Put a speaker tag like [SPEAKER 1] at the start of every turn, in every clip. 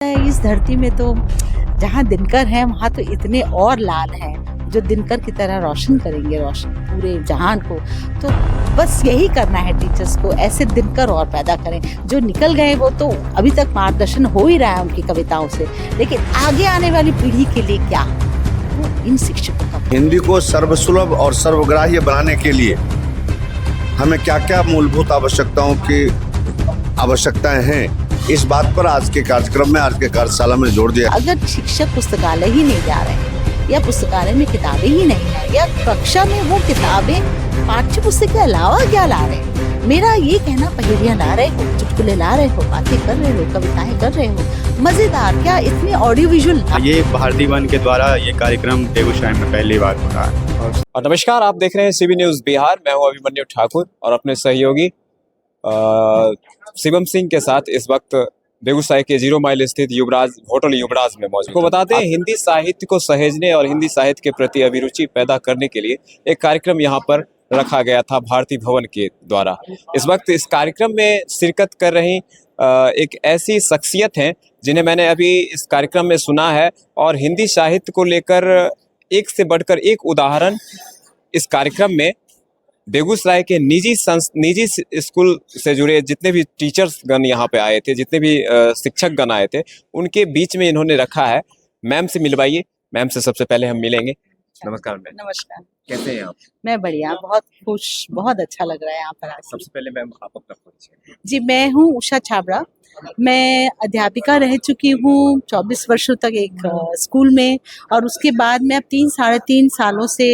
[SPEAKER 1] इस धरती में तो जहाँ दिनकर हैं वहाँ तो इतने और लाल हैं जो दिनकर की तरह रोशन करेंगे रोशन पूरे जहान को। तो बस यही करना है टीचर्स को, ऐसे दिनकर और पैदा करें। जो निकल गए वो तो अभी तक मार्गदर्शन हो ही रहा है उनकी कविताओं से, लेकिन आगे आने वाली पीढ़ी के लिए क्या, वो इन शिक्षकों का।
[SPEAKER 2] हिंदी को सर्वसुलभ और सर्वग्राह्य बनाने के लिए हमें क्या क्या मूलभूत आवश्यकताएं हैं, इस बात पर आज के कार्यक्रम में, आज के कार्यशाला में जोड़ दिया।
[SPEAKER 1] अगर शिक्षक पुस्तकालय ही नहीं जा रहे हैं या पुस्तकालय में किताबें ही नहीं है या कक्षा में वो किताबें पाठ्य पुस्तक के अलावा क्या ला रहे हैं, मेरा ये कहना पहेलियां ला रहे हो, चुटकुले ला रहे हो, बातें कर रहे हो, कविताएं कर रहे हो, मजेदार क्या इतनी ऑडियो विजुअल।
[SPEAKER 3] ये भारती वन के द्वारा ये कार्यक्रम बेगूसराय में पहली बार हो रहा है।
[SPEAKER 4] और नमस्कार, आप देख रहे हैं सीबी न्यूज बिहार। मैं हूं अभिमन्यु ठाकुर और अपने सहयोगी शिवम सिंह के साथ इस वक्त बेगूसराय के 0 माइल स्थित होटल युवराज में मौजूद। को बताते हैं, हिंदी साहित्य को सहेजने और हिंदी साहित्य के प्रति अभिरुचि पैदा करने के लिए एक कार्यक्रम यहाँ पर रखा गया था भारती भवन के द्वारा। इस वक्त इस कार्यक्रम में शिरकत कर रही एक ऐसी शख्सियत हैं जिन्हें मैंने अभी इस कार्यक्रम में सुना है, और हिंदी साहित्य को लेकर एक से बढ़कर एक उदाहरण इस कार्यक्रम में बेगूसराय के निजी स्कूल से जुड़े जितने भी टीचर्स गण यहाँ पे आए थे, जितने भी शिक्षक गण आए थे, उनके बीच में इन्होंने रखा है। मैम से मिलवाइए। मैम से सबसे पहले हम मिलेंगे। नमस्कार मैम।
[SPEAKER 1] नमस्कार।
[SPEAKER 4] कैसे हैं आप?
[SPEAKER 1] मैं बढ़िया, बहुत खुश, बहुत अच्छा लग रहा है यहाँ पर आके।
[SPEAKER 4] सबसे पहले मैम आप अपना परिचय।
[SPEAKER 1] जी, मैं हूँ उषा छाबड़ा। मैं अध्यापिका रह चुकी हूँ 24 वर्षों तक एक स्कूल में, और उसके बाद मैं अब 3-3.5 सालों से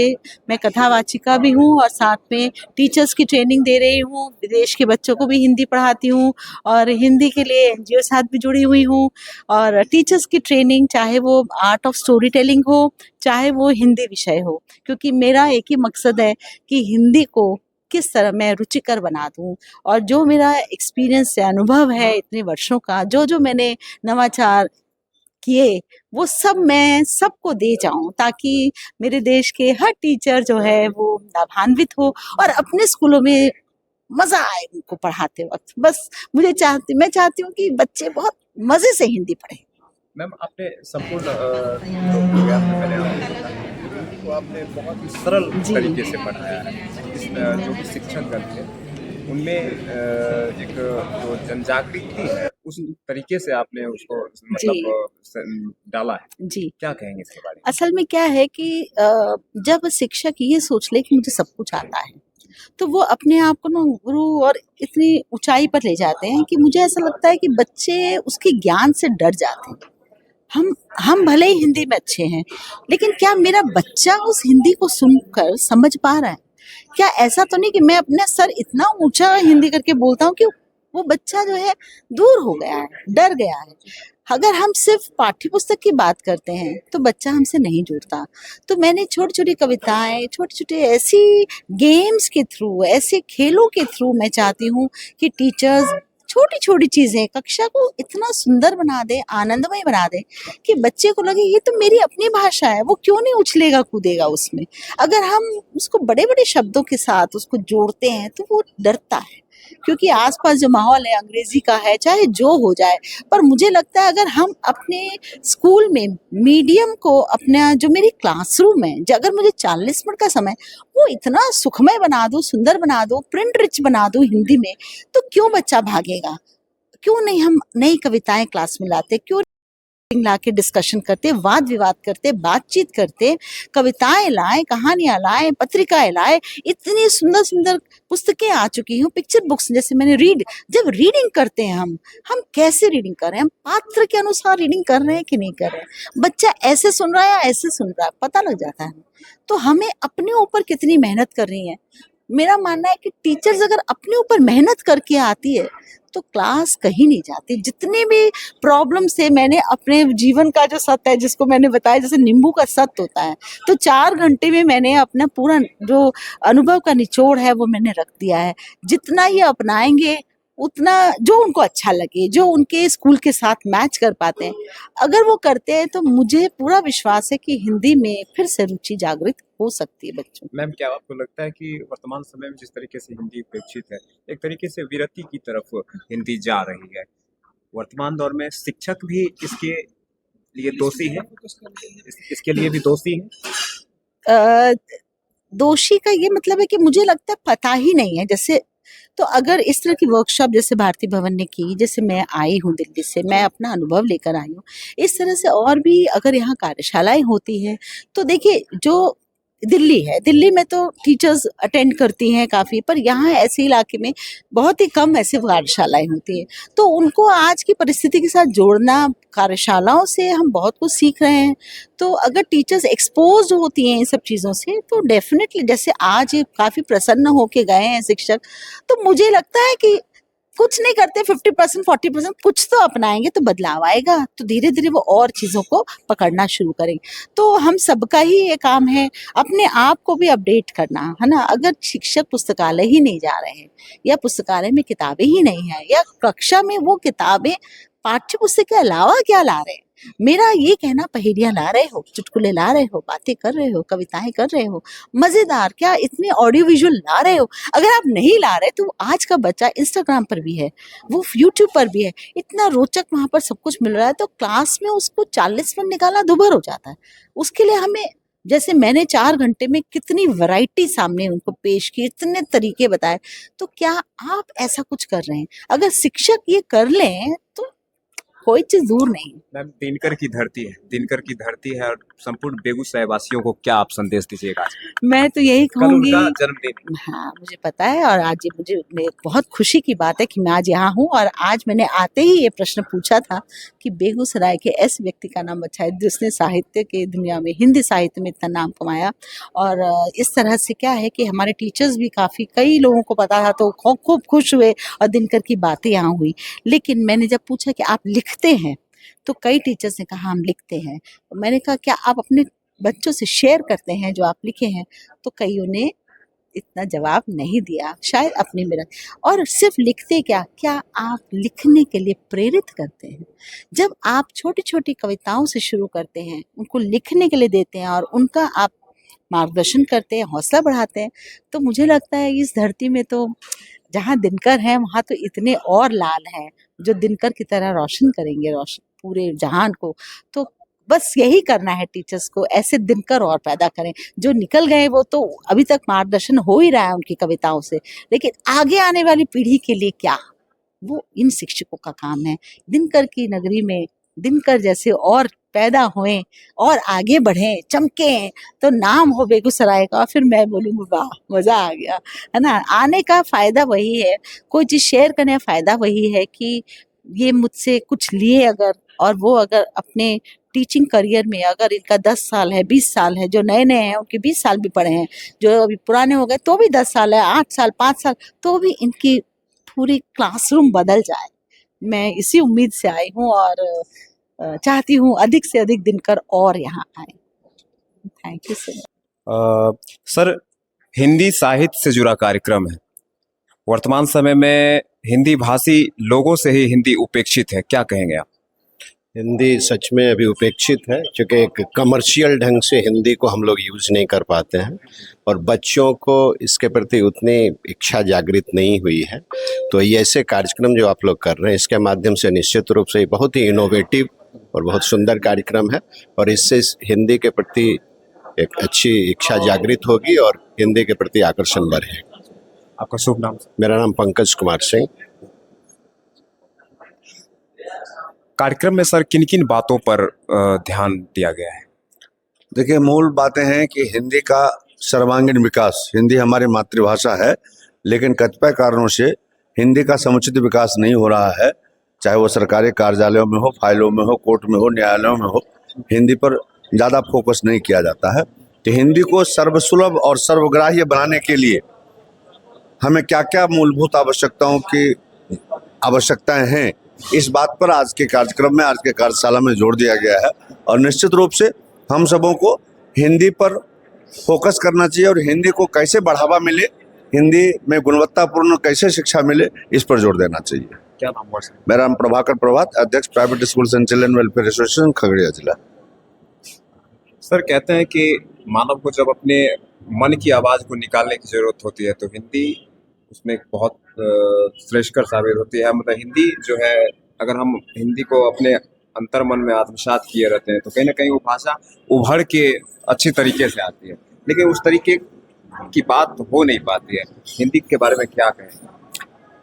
[SPEAKER 1] मैं कथावाचिका भी हूँ और साथ में टीचर्स की ट्रेनिंग दे रही हूँ। विदेश के बच्चों को भी हिंदी पढ़ाती हूँ और हिंदी के लिए एनजीओ साथ भी जुड़ी हुई हूँ। और टीचर्स की ट्रेनिंग, चाहे वो आर्ट ऑफ स्टोरी टेलिंग हो, चाहे वो हिंदी विषय हो, क्योंकि मेरा एक ही मकसद है कि हिंदी को किस तरह मैं रुचिकर बना दूं। और जो मेरा एक्सपीरियंस है, अनुभव है इतने वर्षों का, जो मैंने नवाचार किए, वो सब मैं सबको दे जाऊं, ताकि मेरे देश के हर टीचर जो है वो लाभान्वित हो और अपने स्कूलों में मजा आए उनको पढ़ाते वक्त। बस मैं चाहती हूँ कि बच्चे बहुत मजे से हिंदी पढ़ें।
[SPEAKER 4] मैम, आपने संपूर्ण जो प्रयास में मैंने आपको बताया, तो आपने बहुत ही सरल तरीके से पढ़ाया है। इस जो भी शिक्षकगण थे उनमें एक जो जनजागृति है उस तरीके से आपने उसको मतलब डाला है।
[SPEAKER 1] जी,
[SPEAKER 4] क्या कहेंगे इसके बारे में?
[SPEAKER 1] असल में क्या है कि जब शिक्षक ये सोच ले कि मुझे सब कुछ आता है, तो वो अपने आप को ना गुरु और इतनी ऊंचाई पर ले जाते हैं कि मुझे ऐसा लगता है कि बच्चे उसके ज्ञान से डर जाते हैं। हम भले ही हिंदी में अच्छे हैं, लेकिन क्या मेरा बच्चा उस हिंदी को सुनकर समझ पा रहा है? क्या ऐसा तो नहीं कि मैं अपने सर इतना ऊंचा हिंदी करके बोलता हूँ कि वो बच्चा जो है दूर हो गया है, डर गया है। अगर हम सिर्फ पाठ्य पुस्तक की बात करते हैं तो बच्चा हमसे नहीं जुड़ता। तो मैंने छोटी छोटी कविताएं, छोटे छोटे ऐसी गेम्स के थ्रू, ऐसे खेलों के थ्रू मैं चाहती हूँ कि टीचर्स छोटी छोटी चीजें कक्षा को इतना सुंदर बना दे, आनंदमय बना दे कि बच्चे को लगे ये तो मेरी अपनी भाषा है, वो क्यों नहीं उछलेगा कूदेगा उसमें। अगर हम उसको बड़े बड़े शब्दों के साथ उसको जोड़ते हैं तो वो डरता है, क्योंकि आसपास जो माहौल है अंग्रेजी का है, चाहे जो हो जाए। पर मुझे लगता है अगर हम अपने स्कूल में मीडियम को, अपना जो मेरी क्लासरूम है, अगर मुझे 40 मिनट का समय वो इतना सुखमय बना दो, सुंदर बना दो, प्रिंट रिच बना दो हिंदी में, तो क्यों बच्चा भागेगा? क्यों नहीं हम नई कविताएं क्लास में लाते? क्यों ला के डिस्कशन करते, वाद विवाद करते, बातचीत करते, कविताएं लाएं, कहानियां लाएं, पत्रिकाएं लाएं। इतनी सुंदर सुंदर पुस्तकें आ चुकी हैं, पिक्चर बुक्स जैसे मैंने जब रीडिंग करते हैं हम कैसे रीडिंग कर रहे हैं, हम पात्र के अनुसार रीडिंग कर रहे हैं कि नहीं कर रहे हैं, बच्चा ऐसे सुन रहा है या ऐसे सुन रहा है, पता लग जाता है। तो हमें अपने ऊपर कितनी मेहनत करनी है। मेरा मानना है कि टीचर्स अगर अपने ऊपर मेहनत करके आती है तो क्लास कहीं नहीं जाती। जितने भी प्रॉब्लम से मैंने अपने जीवन का जो सत्य है, जिसको मैंने बताया जैसे नींबू का सत्य होता है, तो 4 घंटे में मैंने अपना पूरा जो अनुभव का निचोड़ है वो मैंने रख दिया है। जितना ये अपनाएंगे उतना जो उनको अच्छा लगे, जो उनके स्कूल के साथ मैच कर पाते हैं, अगर वो करते हैं तो मुझे पूरा विश्वास है कि हिंदी में फिर से रुचि जागृत हो सकती है बच्चों।
[SPEAKER 4] मैम, क्या आपको लगता है कि वर्तमान समय में जिस तरीके से हिंदी उपेक्षित है, एक तरीके से विरक्ति की तरफ हिंदी जा रही है, वर्तमान दौर में शिक्षक भी इसके लिए दोषी है, इसके लिए भी दोषी है।
[SPEAKER 1] अ, दोषी का ये मतलब है कि मुझे लगता है पता ही नहीं है। जैसे तो अगर इस तरह की वर्कशॉप जैसे भारती भवन ने की, जैसे मैं आई हूँ दिल्ली से, मैं अपना अनुभव लेकर आई हूँ, इस तरह से और भी अगर यहाँ कार्यशालाएं होती हैं तो देखिए, जो दिल्ली है, दिल्ली में तो टीचर्स अटेंड करती हैं काफ़ी, पर यहाँ ऐसे इलाके में बहुत ही कम ऐसे कार्यशालाएं होती हैं। तो उनको आज की परिस्थिति के साथ जोड़ना, कार्यशालाओं से हम बहुत कुछ सीख रहे हैं। तो अगर टीचर्स एक्सपोज्ड होती हैं इन सब चीज़ों से, तो डेफिनेटली जैसे आज काफ़ी प्रसन्न होके गए हैं शिक्षक, तो मुझे लगता है कि कुछ नहीं करते 50% 40% कुछ तो अपनाएंगे तो बदलाव आएगा, तो धीरे धीरे वो और चीज़ों को पकड़ना शुरू करेंगे। तो हम सबका ही ये काम है अपने आप को भी अपडेट करना, है ना। अगर शिक्षक पुस्तकालय ही नहीं जा रहे हैं, या पुस्तकालय में किताबें ही नहीं है, या कक्षा में वो किताबें पाठ्य पुस्तक के अलावा क्या ला रहे हैं, मेरा ये कहना, पहेलियां ला रहे हो, चुटकुले ला रहे हो, बातें कर रहे हो, कविताएं कर रहे हो, मजेदार क्या इतने ऑडियो विजुअल ला रहे हो। अगर आप नहीं ला रहे तो आज का बच्चा इंस्टाग्राम पर भी है, वो यूट्यूब पर भी है, इतना रोचक वहां पर सब कुछ मिल रहा है, तो क्लास में उसको 40 मिनट निकालना दुभर हो जाता है। उसके लिए हमें, जैसे मैंने 4 घंटे में कितनी वैरायटी सामने उनको पेश की, इतने तरीके बताए, तो क्या आप ऐसा कुछ कर रहे हैं? अगर शिक्षक ये कर लें तो कोई चीज दूर नहीं।
[SPEAKER 4] मैम, दिनकर की धरती है और संपूर्ण बेगूसराय वासियों को क्या आप संदेश दीजिएगा आज?
[SPEAKER 1] मैं तो यही
[SPEAKER 4] कल
[SPEAKER 1] कहूंगी,
[SPEAKER 4] उनका जन्मदिन।
[SPEAKER 1] हाँ मुझे पता है, और आज ये मुझे बहुत खुशी की बात है कि मैं आज यहाँ हूँ। और आज मैंने आते ही ये प्रश्न पूछा था कि बेगूसराय के ऐसे व्यक्ति का नाम अच्छा है जिसने साहित्य के दुनिया में, हिंदी साहित्य में इतना नाम कमाया। और इस तरह से क्या है कि हमारे टीचर्स भी काफ़ी, कई लोगों को पता था तो खूब खुश हुए और दिनकर की बातें यहाँ हुई। लेकिन मैंने जब पूछा कि आप लिखते हैं, तो कई टीचर्स ने कहा हम लिखते हैं। तो मैंने कहा क्या आप अपने बच्चों से शेयर करते हैं जो आप लिखे हैं? तो कईयों ने इतना जवाब नहीं दिया, शायद अपने में रख। और सिर्फ लिखते क्या आप लिखने के लिए प्रेरित करते हैं? जब आप छोटी छोटी कविताओं से शुरू करते हैं, उनको लिखने के लिए देते हैं और उनका आप मार्गदर्शन करते हैं, हौसला बढ़ाते हैं, तो मुझे लगता है इस धरती में तो जहाँ दिनकर हैं वहाँ तो इतने और लाल हैं जो दिनकर की तरह रोशन करेंगे, रोशन पूरे जहान को। तो बस यही करना है टीचर्स को, ऐसे दिनकर और पैदा करें। जो निकल गए वो तो अभी तक मार्गदर्शन हो ही रहा है उनकी कविताओं से, लेकिन आगे आने वाली पीढ़ी के लिए क्या, वो इन शिक्षकों का काम है। दिनकर की नगरी में दिनकर जैसे और पैदा हुए और आगे बढ़ें, चमकें, तो नाम हो बेगूसराय का, फिर मैं बोलूँगी वाह मज़ा आ गया, है ना। आने का फ़ायदा वही है, कोई चीज़ शेयर करने का फ़ायदा वही है कि ये मुझसे कुछ लिए अगर, और वो अगर अपने टीचिंग करियर में, अगर इनका 10 साल है, 20 साल है, जो नए नए हैं उनके 20 साल भी पढ़े हैं, जो अभी पुराने हो गए तो भी 10 साल है, 8 साल 5 साल, तो भी इनकी पूरी क्लासरूम बदल जाए। मैं इसी उम्मीद से आई हूँ और चाहती हूँ अधिक से अधिक दिनकर और यहाँ आए। Thank you sir.
[SPEAKER 4] Sir, Hindi साहित्य से जुड़ा कार्यक्रम है। वर्तमान समय में हिंदी भाषी लोगों से ही हिंदी उपेक्षित है, क्या कहेंगे आप?
[SPEAKER 5] हिंदी सच में अभी उपेक्षित है, क्योंकि एक कमर्शियल ढंग से हिंदी को हम लोग यूज़ नहीं कर पाते हैं और बच्चों को इसके प्रति उतनी इच्छा जागृत नहीं हुई है। तो ये ऐसे कार्यक्रम जो आप लोग कर रहे हैं, इसके माध्यम से निश्चित रूप से बहुत ही इनोवेटिव और बहुत सुंदर कार्यक्रम है, और इससे हिंदी के प्रति एक अच्छी इच्छा जागृत होगी और हिंदी के प्रति आकर्षण बढ़ेगा।
[SPEAKER 4] आपका शुभ नाम?
[SPEAKER 5] मेरा नाम पंकज कुमार सिंह।
[SPEAKER 4] कार्यक्रम में सर किन किन बातों पर ध्यान दिया गया है?
[SPEAKER 2] देखिए, मूल बातें हैं कि हिंदी का सर्वांगीण विकास, हिंदी हमारी मातृभाषा है, लेकिन कतिपय कारणों से हिंदी का समुचित विकास नहीं हो रहा है। चाहे वो सरकारी कार्यालयों में हो, फाइलों में हो, कोर्ट में हो, न्यायालयों में हो, हिंदी पर ज़्यादा फोकस नहीं किया जाता है। तो हिंदी को सर्वसुलभ और सर्वग्राह्य बनाने के लिए हमें क्या क्या मूलभूत आवश्यकताएं हैं, इस बात पर आज के कार्यक्रम में, आज के कार्यशाला में जोर दिया गया है। और निश्चित रूप से हम सबों को हिंदी पर फोकस करना चाहिए और हिंदी को कैसे बढ़ावा मिले, हिंदी में गुणवत्तापूर्ण कैसे शिक्षा मिले, इस पर जोर देना चाहिए।
[SPEAKER 4] क्या नाम हुआ सर?
[SPEAKER 2] मेरा नाम प्रभाकर प्रभात, अध्यक्ष private school and children welfare association Khagaria जिला।
[SPEAKER 4] सर, कहते हैं कि मानव को जब अपने मन की आवाज़ को निकालने की जरूरत होती है तो हिंदी उसमें बहुत श्रेष्ठकर साबित होती है। मतलब हिंदी जो है अगर हम हिंदी को अपने अंतर्मन में आत्मसात किए रहते हैं तो कहीं ना कहीं वो भाषा उभर के अच्छी तरीके से आती है, लेकिन उस तरीके की बात हो नहीं पाती है। हिंदी के बारे में क्या कहें?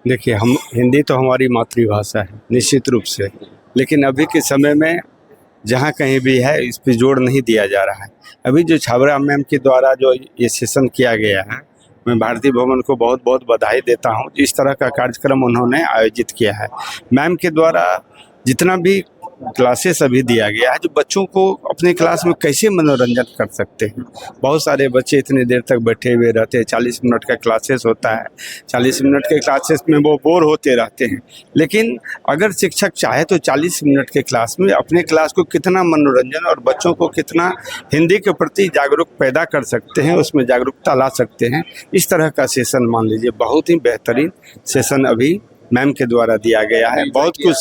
[SPEAKER 6] देखिए, हम हिंदी तो हमारी मातृभाषा है निश्चित रूप से, लेकिन अभी के समय में जहाँ कहीं भी है इस पे जोर नहीं दिया जा रहा है। अभी जो छाबरा मैम के द्वारा जो ये सेशन किया गया है, मैं भारतीय भवन को बहुत बहुत बधाई देता हूँ। इस तरह का कार्यक्रम उन्होंने आयोजित किया है। मैम के द्वारा जितना भी क्लासेस अभी दिया गया है, जो बच्चों को अपने क्लास में कैसे मनोरंजन कर सकते हैं। बहुत सारे बच्चे इतने देर तक बैठे हुए रहते हैं, 40 मिनट का क्लासेस होता है, 40 मिनट के क्लासेस में वो बोर होते रहते हैं। लेकिन अगर शिक्षक चाहे तो 40 मिनट के क्लास में अपने क्लास को कितना मनोरंजन और बच्चों को कितना हिंदी के प्रति जागरूक पैदा कर सकते हैं, उसमें जागरूकता ला सकते हैं। इस तरह का सेशन मान लीजिए बहुत ही बेहतरीन सेशन अभी मैम के द्वारा दिया गया है। बहुत कुछ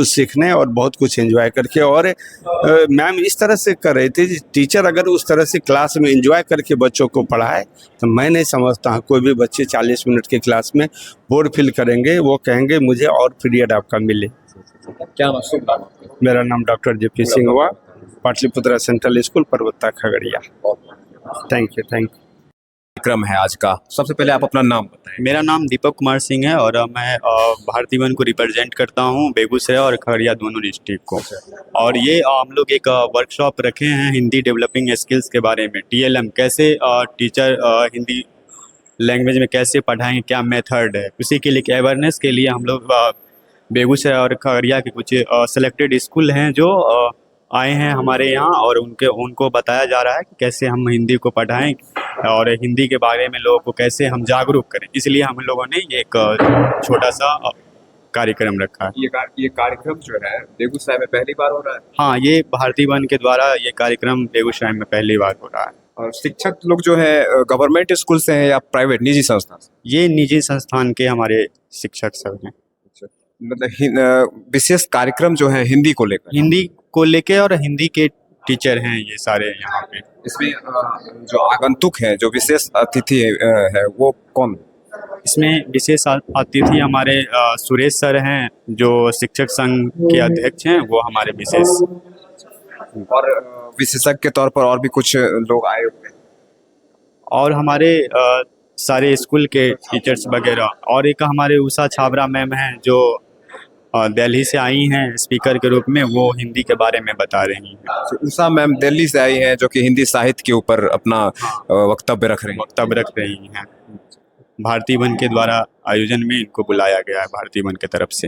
[SPEAKER 6] सीखने और बहुत कुछ एंजॉय करके, और मैम इस तरह से कर रही थी, टीचर अगर उस तरह से क्लास में एंजॉय करके बच्चों को पढ़ाए तो मैं नहीं समझता हूँ कोई भी बच्चे 40 मिनट के क्लास में बोर फील करेंगे। वो कहेंगे मुझे और पीरियड आपका मिले।
[SPEAKER 4] क्या नाम?
[SPEAKER 6] मेरा नाम डॉक्टर JP सिंह हुआ, Pataliputra central school Parbatta Khagaria. Thank you.
[SPEAKER 4] कार्यक्रम है आज का, सबसे पहले आप अपना नाम बताएं।
[SPEAKER 3] मेरा नाम दीपक कुमार सिंह है और मैं भारतीय वन को रिप्रेजेंट करता हूँ, बेगूसराय और खगड़िया दोनों डिस्ट्रिक्ट को। और ये हम लोग एक वर्कशॉप रखे हैं हिंदी डेवलपिंग स्किल्स के बारे में, TLM कैसे टीचर हिंदी लैंग्वेज में कैसे पढ़ाएं, क्या मेथड है, उसी के लिए अवेयरनेस के लिए हम लोग बेगूसराय और खगड़िया के कुछ सेलेक्टेड स्कूल हैं जो आए हैं हमारे यहाँ, और उनको बताया जा रहा है कि कैसे हम हिंदी को पढ़ाएं और हिंदी के बारे में लोगों को कैसे हम जागरूक करें। इसलिए हम लोगों ने ये एक छोटा सा कार्यक्रम रखा है।
[SPEAKER 4] ये कार्यक्रम जो है बेगूसराय में पहली बार हो रहा है?
[SPEAKER 3] हाँ, ये भारतीय वन के द्वारा ये कार्यक्रम बेगूसराय में पहली बार हो रहा है।
[SPEAKER 4] और शिक्षक लोग जो है गवर्नमेंट स्कूल से हैं या प्राइवेट निजी संस्था से?
[SPEAKER 3] ये निजी संस्थान के हमारे शिक्षक सब हैं।
[SPEAKER 4] मतलब विशेष कार्यक्रम जो है हिंदी को लेके और हिंदी के टीचर हैं ये सारे यहाँ पे। इसमें जो आगंतुक है, जो विशेष अतिथि है वो कौन?
[SPEAKER 3] इसमें विशेष अतिथि हमारे सुरेश सर हैं जो शिक्षक संघ के अध्यक्ष हैं, वो हमारे विशेष।
[SPEAKER 4] और विशेषज्ञ के तौर पर और भी कुछ लोग आए हुए हैं,
[SPEAKER 3] और हमारे सारे स्कूल के टीचर्स वगैरह, और एक हमारे उषा छाबरा मैम हैं जो दिल्ली से आई हैं स्पीकर के रूप में, वो हिंदी के बारे में बता रही हैं।
[SPEAKER 4] तो उषा मैम दिल्ली से आई हैं जो कि हिंदी साहित्य के ऊपर अपना वक्तव्य रख रही हैं। भारतीय वन के द्वारा आयोजन में इनको बुलाया गया है भारतीय वन के तरफ से।